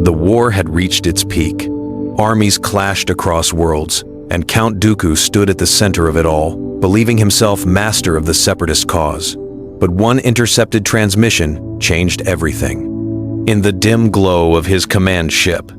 The war had reached its peak. Armies clashed across worlds, and Count Dooku stood at the center of it all, believing himself master of the Separatist cause. But one intercepted transmission changed everything. In the dim glow of his command ship,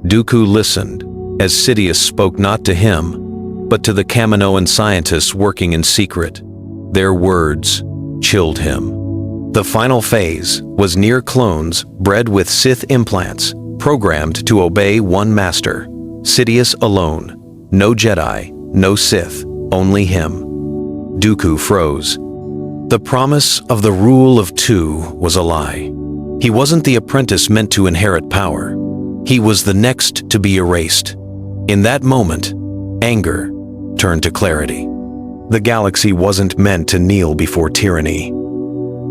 Dooku listened as Sidious spoke not to him, but to the Kaminoan scientists working in secret. Their words chilled him. The final phase was near clones bred with Sith implants, programmed to obey one master, Sidious alone. No Jedi, no Sith, only him. Dooku froze. The promise of the rule of two was a lie. He wasn't the apprentice meant to inherit power. He was the next to be erased. In that moment, anger turned to clarity. The galaxy wasn't meant to kneel before tyranny.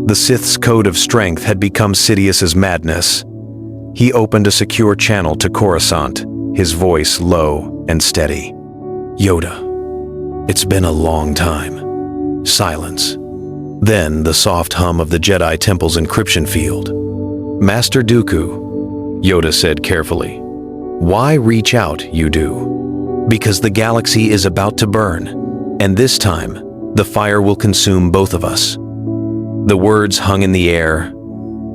The Sith's code of strength had become Sidious's madness. He opened a secure channel to Coruscant, his voice low and steady. "Yoda, it's been a long time." Silence. Then the soft hum of the Jedi Temple's encryption field. "Master Dooku," Yoda said carefully, "why reach out, you do? Because the galaxy is about to burn, and this time, the fire will consume both of us." The words hung in the air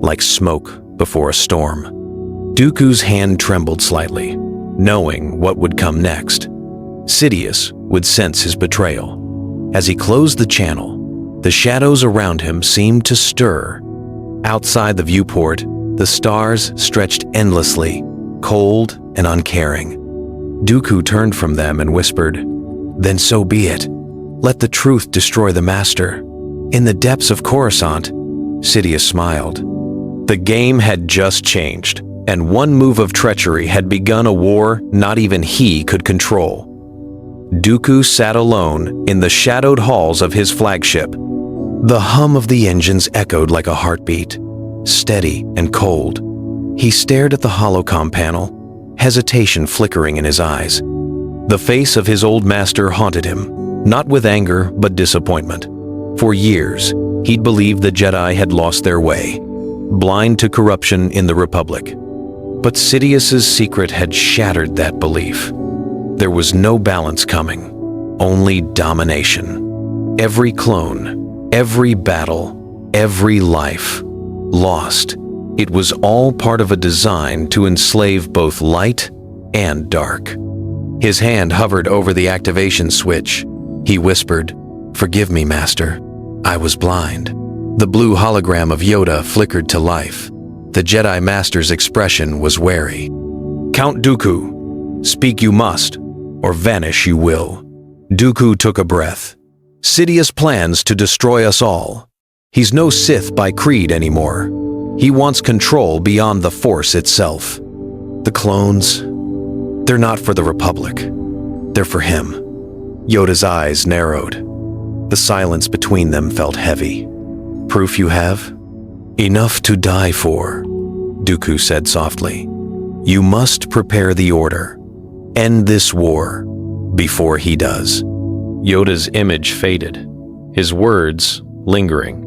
like smoke before a storm. Dooku's hand trembled slightly, knowing what would come next. Sidious would sense his betrayal. As he closed the channel, the shadows around him seemed to stir. Outside the viewport, the stars stretched endlessly, cold and uncaring. Dooku turned from them and whispered, "Then so be it. Let the truth destroy the master." In the depths of Coruscant, Sidious smiled. The game had just changed, and one move of treachery had begun a war not even he could control. Dooku sat alone in the shadowed halls of his flagship. The hum of the engines echoed like a heartbeat, steady and cold. He stared at the holocom panel, hesitation flickering in his eyes. The face of his old master haunted him, not with anger but disappointment. For years, he'd believed the Jedi had lost their way, blind to corruption in the Republic. But Sidious's secret had shattered that belief. There was no balance coming, only domination. Every clone, every battle, every life, lost. It was all part of a design to enslave both light and dark. His hand hovered over the activation switch. He whispered, "Forgive me, Master. I was blind." The blue hologram of Yoda flickered to life. The Jedi Master's expression was wary. "Count Dooku, speak you must, or vanish you will." Dooku took a breath. "Sidious plans to destroy us all. He's no Sith by creed anymore. He wants control beyond the Force itself. The clones, they're not for the Republic. They're for him." Yoda's eyes narrowed. The silence between them felt heavy. "Proof you have?" "Enough to die for," Dooku said softly. "You must prepare the Order. End this war before he does." Yoda's image faded, his words lingering.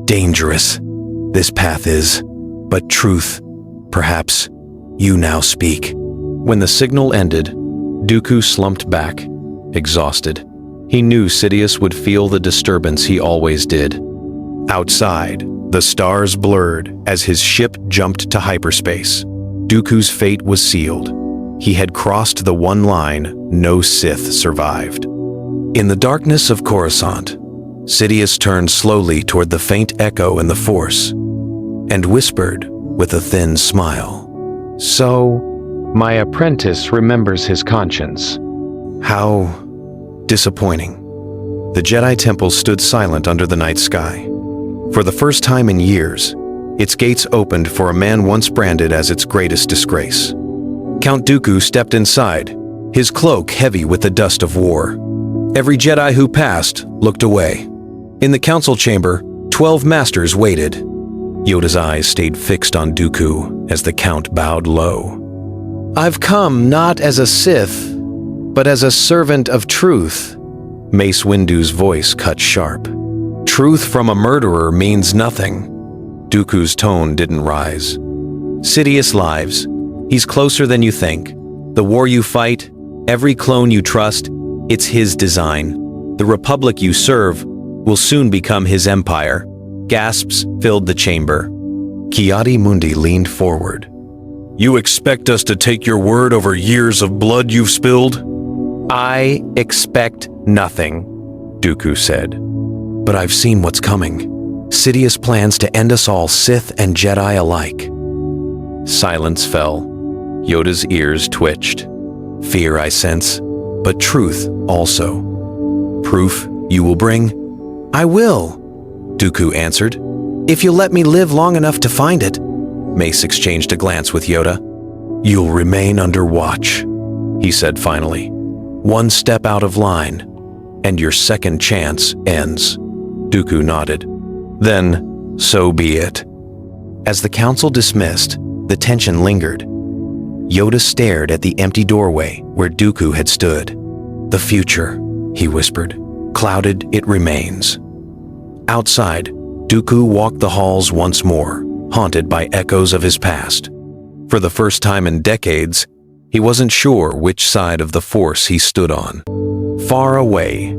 "Dangerous, this path is, but truth, perhaps, you now speak." When the signal ended, Dooku slumped back, exhausted. He knew Sidious would feel the disturbance he always did. Outside, the stars blurred as his ship jumped to hyperspace. Dooku's fate was sealed. He had crossed the one line no Sith survived. In the darkness of Coruscant, Sidious turned slowly toward the faint echo in the Force and whispered with a thin smile, "So, my apprentice remembers his conscience." How disappointing. The Jedi Temple stood silent under the night sky. For the first time in years, its gates opened for a man once branded as its greatest disgrace. Count Dooku stepped inside, his cloak heavy with the dust of war. Every Jedi who passed looked away. In the council chamber, 12 masters waited. Yoda's eyes stayed fixed on Dooku as the Count bowed low. "I've come not as a Sith, but as a servant of truth." Mace Windu's voice cut sharp. "Truth from a murderer means nothing." Dooku's tone didn't rise. "Sidious lives, He's closer than you think. The war you fight, every clone you trust, it's his design. The Republic you serve will soon become his empire. Gasps filled the chamber. Ki-Adi-Mundi leaned forward. You expect us to take your word over years of blood you've spilled? I expect nothing, Dooku said. But I've seen what's coming. Sidious plans to end us all, Sith and Jedi alike. Silence fell. Yoda's ears twitched. Fear I sense, but truth also. Proof you will bring? I will, Dooku answered. If you'll let me live long enough to find it. Mace exchanged a glance with Yoda. You'll remain under watch, he said finally. One step out of line, and your second chance ends. Dooku nodded. Then, so be it. As the council dismissed, the tension lingered. Yoda stared at the empty doorway where Dooku had stood. The future, he whispered. Clouded it remains. Outside, Dooku walked the halls once more, haunted by echoes of his past. For the first time in decades, he wasn't sure which side of the Force he stood on. Far away,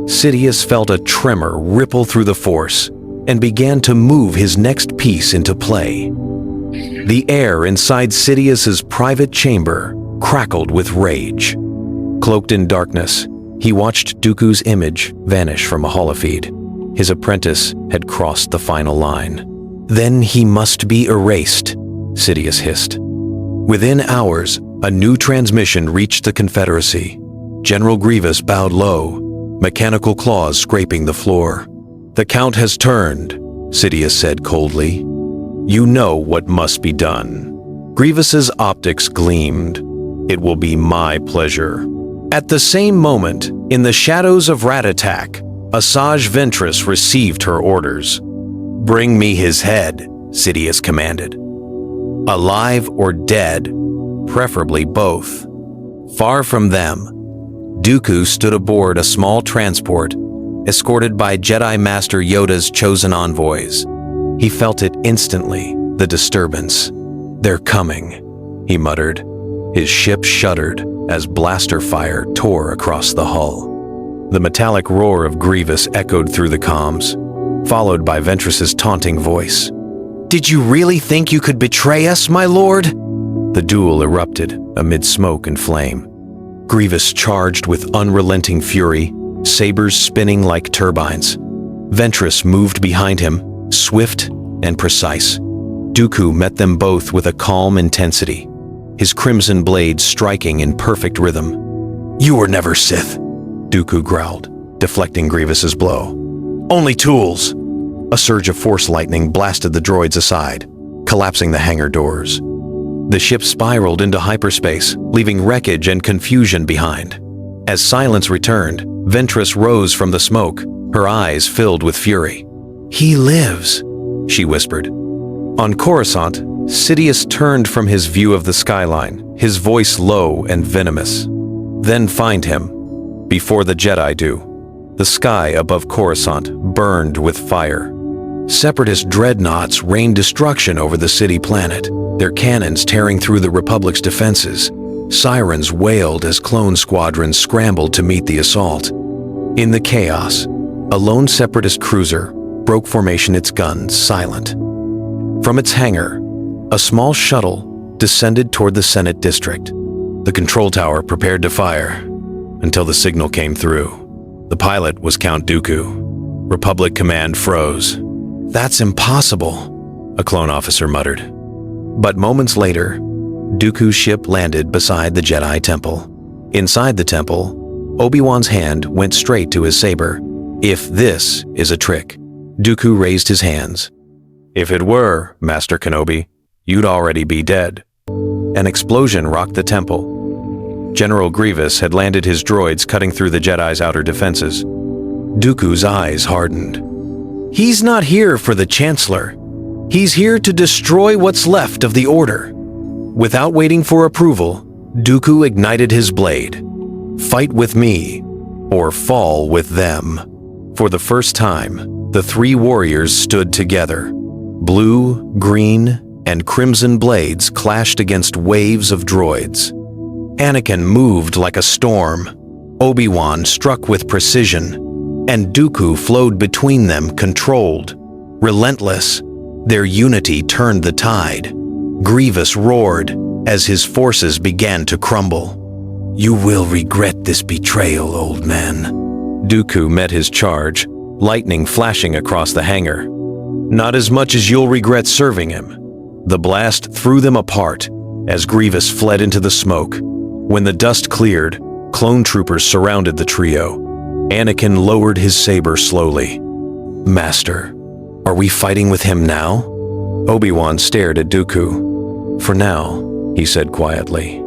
Sidious felt a tremor ripple through the Force and began to move his next piece into play. The air inside Sidious's private chamber crackled with rage. Cloaked in darkness, he watched Dooku's image vanish from a holofeed. His apprentice had crossed the final line. Then he must be erased, Sidious hissed. Within hours, a new transmission reached the Confederacy. General Grievous bowed low, mechanical claws scraping the floor. The Count has turned, Sidious said coldly. You know what must be done. Grievous's optics gleamed. It will be my pleasure. At the same moment, in the shadows of Rat-Attack, Asajj Ventress received her orders. Bring me his head, Sidious commanded. Alive or dead, preferably both. Far from them, Dooku stood aboard a small transport, escorted by Jedi Master Yoda's chosen envoys. He felt it instantly, the disturbance. They're coming, he muttered. His ship shuddered as blaster fire tore across the hull. The metallic roar of Grievous echoed through the comms, followed by Ventress's taunting voice. Did you really think you could betray us, my lord? The duel erupted amid smoke and flame. Grievous charged with unrelenting fury, sabers spinning like turbines. Ventress moved behind him, swift and precise. Dooku met them both with a calm intensity, his crimson blade striking in perfect rhythm. You were never Sith, Dooku growled, deflecting Grievous's blow. Only tools. A surge of force lightning blasted the droids aside, collapsing the hangar doors. The ship spiraled into hyperspace, leaving wreckage and confusion behind. As silence returned, Ventress rose from the smoke, her eyes filled with fury. He lives, she whispered. On Coruscant, Sidious turned from his view of the skyline, his voice low and venomous. Then find him, before the Jedi do. The sky above Coruscant burned with fire. Separatist dreadnoughts rained destruction over the city planet, their cannons tearing through the Republic's defenses. Sirens wailed as clone squadrons scrambled to meet the assault. In the chaos, a lone Separatist cruiser broke formation, its guns silent. From its hangar, a small shuttle descended toward the Senate district. The control tower prepared to fire until the signal came through. The pilot was Count Dooku. Republic command froze. That's impossible, a clone officer muttered. But moments later, Dooku's ship landed beside the Jedi Temple. Inside the temple, Obi Wan's hand went straight to his saber. If this is a trick, Dooku raised his hands. If it were, Master Kenobi, you'd already be dead. An explosion rocked the temple. General Grievous had landed his droids cutting through the Jedi's outer defenses. Dooku's eyes hardened. He's not here for the Chancellor. He's here to destroy what's left of the Order. Without waiting for approval, Dooku ignited his blade. Fight with me, or fall with them. For the first time, the three warriors stood together. Blue, green, and crimson blades clashed against waves of droids. Anakin moved like a storm. Obi Wan struck with precision, and Dooku flowed between them, controlled, relentless. Their unity turned the tide. Grievous roared as his forces began to crumble. "You will regret this betrayal, old man." Dooku met his charge, lightning flashing across the hangar. "Not as much as you'll regret serving him." The blast threw them apart as Grievous fled into the smoke. When the dust cleared, clone troopers surrounded the trio. Anakin lowered his saber slowly. "Master, are we fighting with him now?" Obi-Wan stared at Dooku. "For now," he said quietly.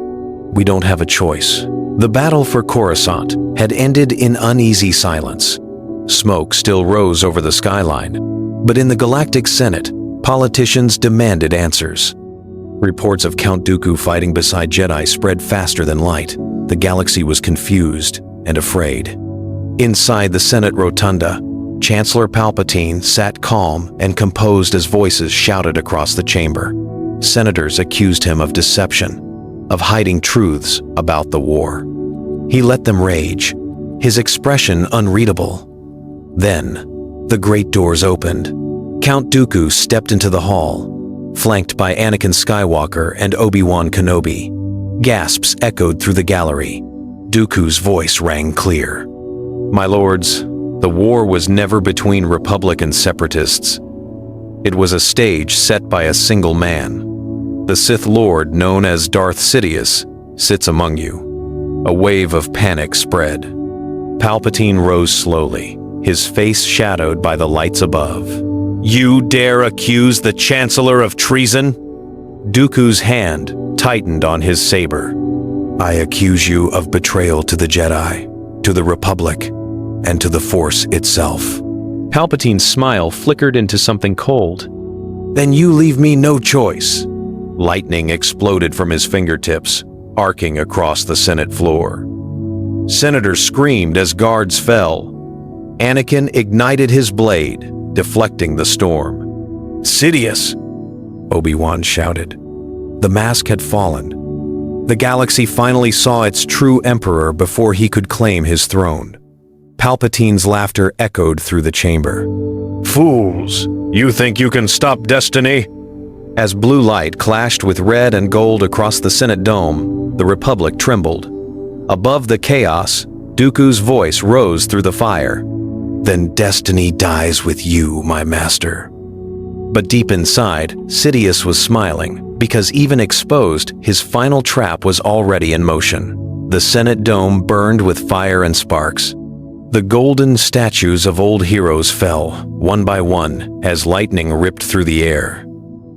"We don't have a choice." The battle for Coruscant had ended in uneasy silence. Smoke still rose over the skyline, but in the Galactic Senate, politicians demanded answers. Reports of Count Dooku fighting beside Jedi spread faster than light. The galaxy was confused and afraid. Inside the Senate rotunda, Chancellor Palpatine sat calm and composed as voices shouted across the chamber. Senators accused him of deception, of hiding truths about the war. He let them rage, his expression unreadable. Then, the great doors opened. Count Dooku stepped into the hall, flanked by Anakin Skywalker and Obi-Wan Kenobi. Gasps echoed through the gallery. Dooku's voice rang clear. "My lords, the war was never between Republic and Separatists. It was a stage set by a single man. The Sith Lord, known as Darth Sidious, sits among you." A wave of panic spread. Palpatine rose slowly, his face shadowed by the lights above. "You dare accuse the Chancellor of treason?" Dooku's hand tightened on his saber. "I accuse you of betrayal to the Jedi, to the Republic, and to the Force itself." Palpatine's smile flickered into something cold. "Then you leave me no choice." Lightning exploded from his fingertips, arcing across the Senate floor. Senators screamed as guards fell. Anakin ignited his blade, deflecting the storm. "Sidious!" Obi-Wan shouted. The mask had fallen. The galaxy finally saw its true emperor before he could claim his throne. Palpatine's laughter echoed through the chamber. "Fools! You think you can stop destiny?" As blue light clashed with red and gold across the Senate dome, the Republic trembled. Above the chaos, Dooku's voice rose through the fire. "Then destiny dies with you, my master." But deep inside, Sidious was smiling, because even exposed, his final trap was already in motion. The Senate dome burned with fire and sparks. The golden statues of old heroes fell, one by one, as lightning ripped through the air.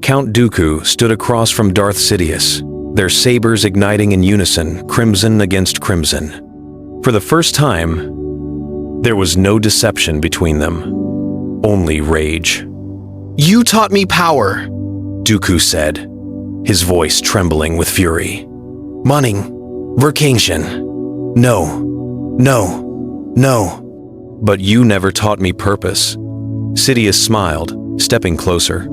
Count Dooku stood across from Darth Sidious, their sabers igniting in unison, crimson against crimson. For the first time, there was no deception between them, only rage. "You taught me power," Dooku said, his voice trembling with fury. "Munning, Verkation. No. But you never taught me purpose." Sidious smiled, stepping closer.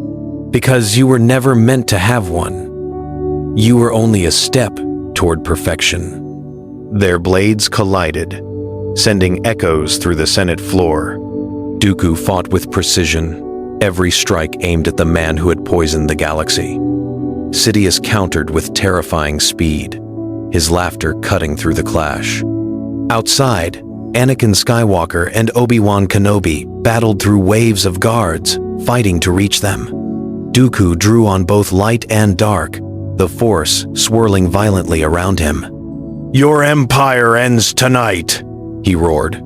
"Because you were never meant to have one. You were only a step toward perfection." Their blades collided, sending echoes through the Senate floor. Dooku fought with precision, every strike aimed at the man who had poisoned the galaxy. Sidious countered with terrifying speed, his laughter cutting through the clash. Outside, Anakin Skywalker and Obi-Wan Kenobi battled through waves of guards, fighting to reach them. Dooku drew on both light and dark, the Force swirling violently around him. "Your empire ends tonight," he roared.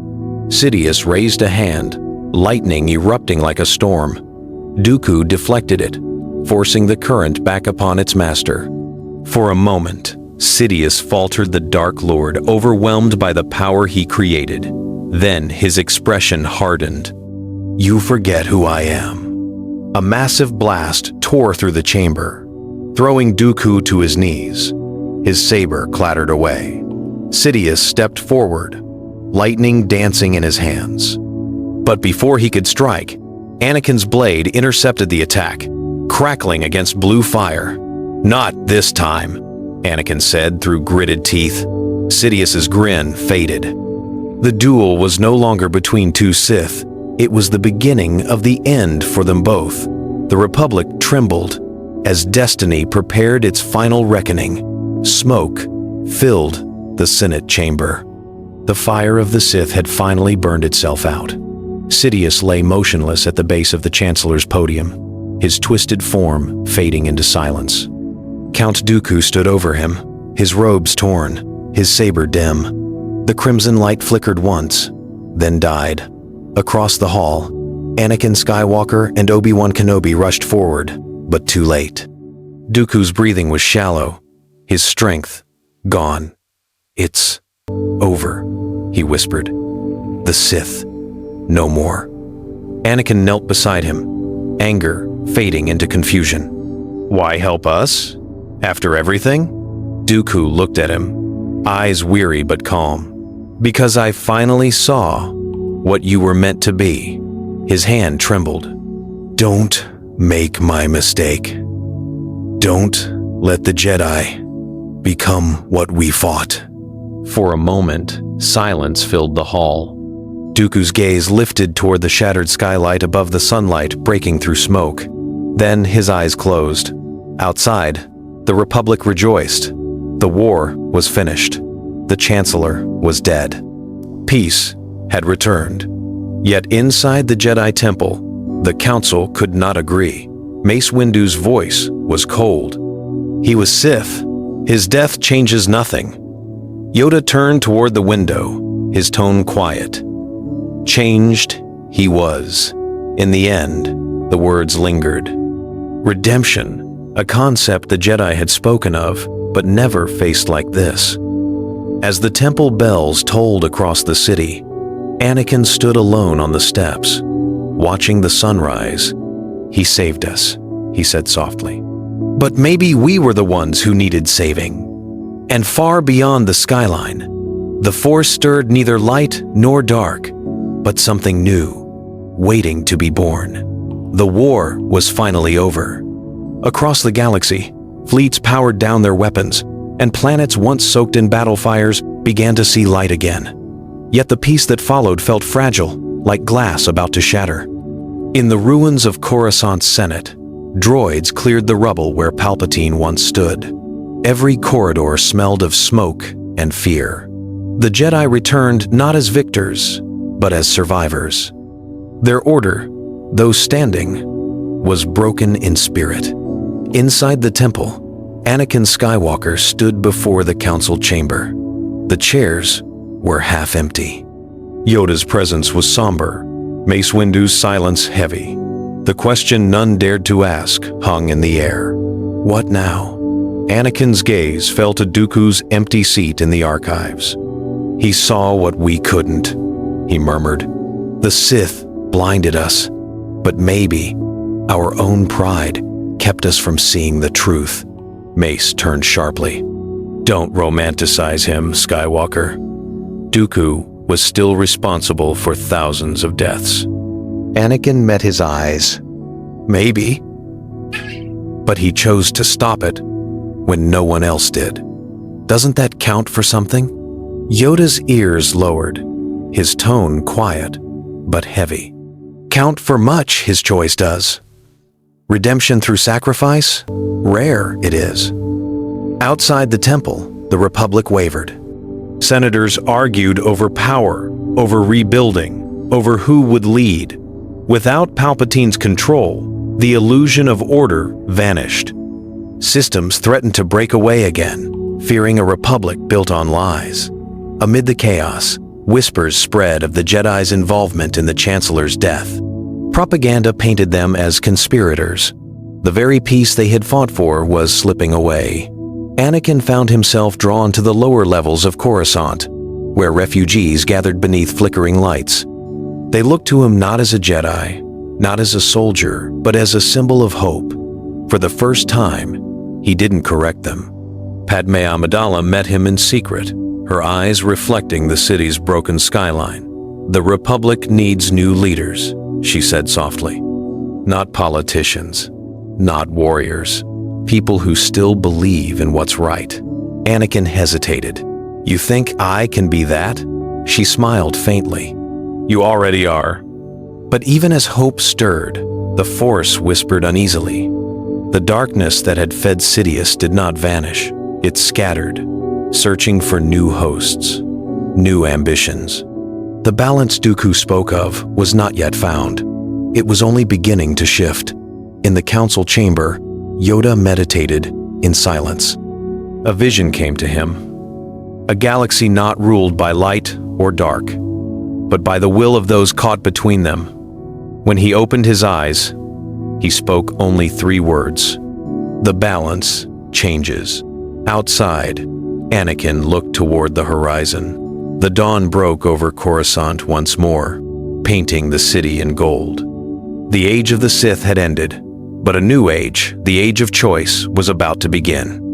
Sidious raised a hand, lightning erupting like a storm. Dooku deflected it, forcing the current back upon its master. For a moment, Sidious faltered, the Dark Lord overwhelmed by the power he created. Then his expression hardened. "You forget who I am." A massive blast tore through the chamber, throwing Dooku to his knees. His saber clattered away. Sidious stepped forward, lightning dancing in his hands. But before he could strike, Anakin's blade intercepted the attack, crackling against blue fire. "Not this time," Anakin said through gritted teeth. Sidious's grin faded. The duel was no longer between two Sith. It was the beginning of the end for them both. The Republic trembled as destiny prepared its final reckoning. Smoke filled the Senate chamber. The fire of the Sith had finally burned itself out. Sidious lay motionless at the base of the Chancellor's podium, his twisted form fading into silence. Count Dooku stood over him, his robes torn, his saber dim. The crimson light flickered once, then died. Across the hall, Anakin Skywalker and Obi Wan Kenobi rushed forward, but too late. Dooku's breathing was shallow, his strength gone. "It's over," he whispered. "The Sith, no more." Anakin knelt beside him, anger fading into confusion. "Why help us? After everything?" Dooku looked at him, eyes weary but calm. "Because I finally saw what you were meant to be." His hand trembled. "Don't make my mistake. Don't let the Jedi become what we fought." For a moment, silence filled the hall. Dooku's gaze lifted toward the shattered skylight above the sunlight breaking through smoke. Then his eyes closed. Outside, the Republic rejoiced. The war was finished. The Chancellor was dead. Peace had returned. Yet inside the Jedi Temple, the Council could not agree. Mace Windu's voice was cold. He was Sith. His death changes nothing. Yoda turned toward the window, his tone quiet. Changed he was. In the end, the words lingered. Redemption, a concept the Jedi had spoken of, but never faced like this. As the temple bells tolled across the city, Anakin stood alone on the steps, watching the sunrise. "He saved us," he said softly. "But maybe we were the ones who needed saving." And far beyond the skyline, the Force stirred neither light nor dark, but something new, waiting to be born. The war was finally over. Across the galaxy, fleets powered down their weapons, and planets once soaked in battle fires began to see light again. Yet the peace that followed felt fragile, like glass about to shatter. In the ruins of Coruscant's Senate, droids cleared the rubble where Palpatine once stood. Every corridor smelled of smoke and fear. The Jedi returned not as victors, but as survivors. Their order, though standing, was broken in spirit. Inside the temple, Anakin Skywalker stood before the council chamber. The chairs were half empty. Yoda's presence was somber, Mace Windu's silence heavy. The question none dared to ask hung in the air. What now? Anakin's gaze fell to Dooku's empty seat in the archives. "He saw what we couldn't," he murmured. "The Sith blinded us, but maybe our own pride kept us from seeing the truth." Mace turned sharply. "Don't romanticize him, Skywalker. Dooku was still responsible for thousands of deaths." Anakin met his eyes. "Maybe. But he chose to stop it when no one else did. Doesn't that count for something?" Yoda's ears lowered, his tone quiet, but heavy. "Count for much, his choice does. Redemption through sacrifice? Rare it is." Outside the temple, the Republic wavered. Senators argued over power, over rebuilding, over who would lead. Without Palpatine's control, the illusion of order vanished. Systems threatened to break away again, fearing a republic built on lies. Amid the chaos, whispers spread of the Jedi's involvement in the Chancellor's death. Propaganda painted them as conspirators. The very peace they had fought for was slipping away. Anakin found himself drawn to the lower levels of Coruscant, where refugees gathered beneath flickering lights. They looked to him not as a Jedi, not as a soldier, but as a symbol of hope. For the first time, he didn't correct them. Padme Amidala met him in secret, her eyes reflecting the city's broken skyline. "The Republic needs new leaders," she said softly. "Not politicians. not warriors. People who still believe in what's right. Anakin hesitated. You think I can be that? She smiled faintly. You already are. But even as hope stirred, the Force whispered uneasily. The darkness that had fed Sidious did not vanish. It scattered, searching for new hosts, new ambitions. The balance Dooku spoke of was not yet found. It was only beginning to shift. In the council chamber, Yoda meditated in silence. A vision came to him. A galaxy not ruled by light or dark, but by the will of those caught between them. When he opened his eyes, he spoke only 3 words. The balance changes. Outside, Anakin looked toward the horizon. The dawn broke over Coruscant once more, painting the city in gold. The age of the Sith had ended, but a new age, the age of choice, was about to begin.